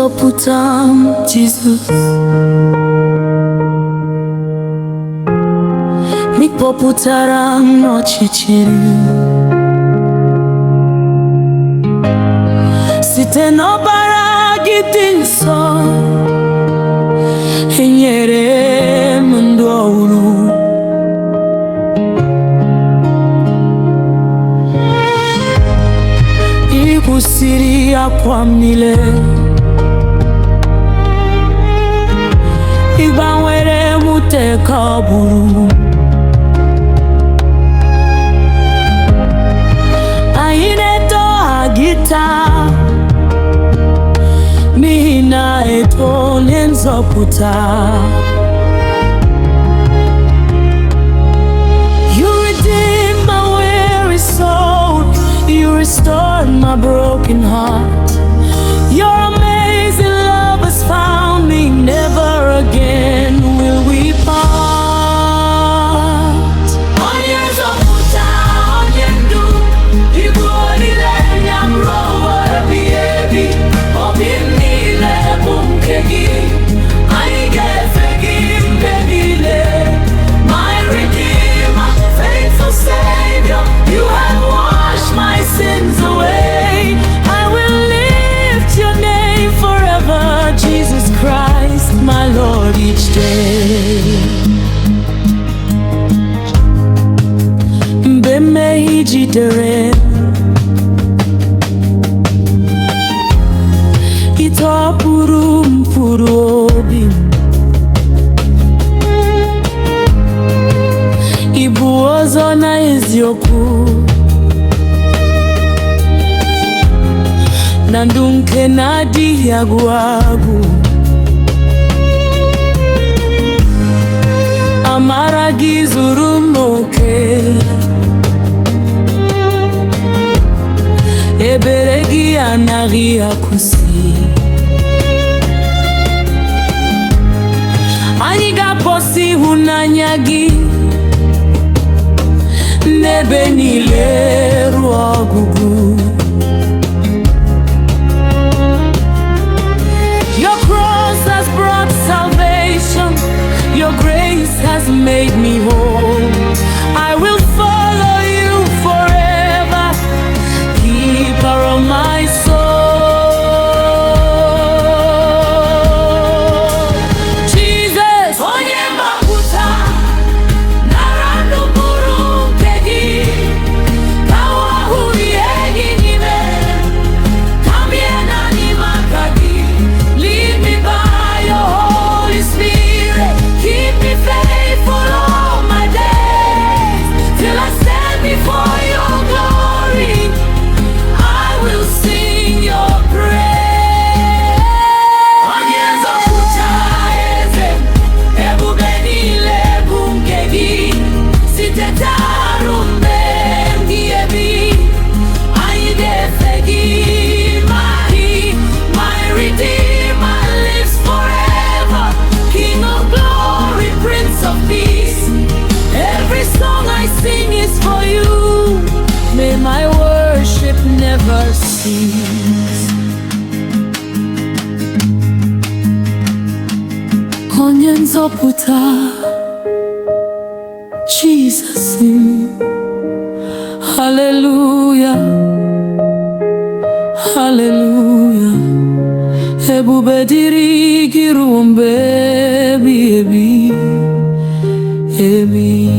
Nzọpụta Jesus, mikpọpụtara n'ọchịchịrị site n'ọbara gị dị nsọ, enyere m ndụ ọhụrụ. Ị kwụsịrị akwa m niile, ị gbanwere m ute ka ọ bụrụ. Anyị na-eto gị taa n'ihi na eto Onye Nzọpụta. You redeemed my weary soul, you restored my broken heart. Your amazing love has found me, never again will we part. Onye Nzọpụta, onye ndu, Igbo niile ya m ruo ebighị ebi. Obi m niile bụ nke gị, anyị ga-efe gị mgbe niile. My Redeemer, faithful Savior, you have washed my sins away. I will lift your name forever, Jesus Christ, my Lord, each day. Mgbe mmehie jidere ị tọhapụrụ m mkpụrụ obi m, ị bụ ụzọ na eziokwu na ndụ nke na-adịghị agwụ agwụ. Amara gị zuru m oke, ebere gị anaghị akwụsị. Anyị ga-akpọsa ịhụnanya gị n'ebe niile ruo ọgwụgwụ. Your cross has brought salvation, your grace has made me whole. I will follow you forever, keeper of my soul. Jesus, Onye Nzọpụta, nara ndụmọdụ nke gị, ka ụwa hụ ihe gị n'ime, ka m bie n'ime aka gị. Lead me by your Holy Spirit, keep me faithful all my days, till I stand before your glory. I will sing your praise. Onye Nzọpụta eze, ebube niile bụ nke gị, site taa ruo mgbe ebighị ebi. Anyị ga-efe gị, my Redeemer lives forever, King of glory, Prince of peace. Every song I sing is for you, may my worship never cease. Onye Nzọpụta Jesus, hallelujah, hallelujah. Ebube dịrị gị ruo mgbe ebighị ebi, ebi.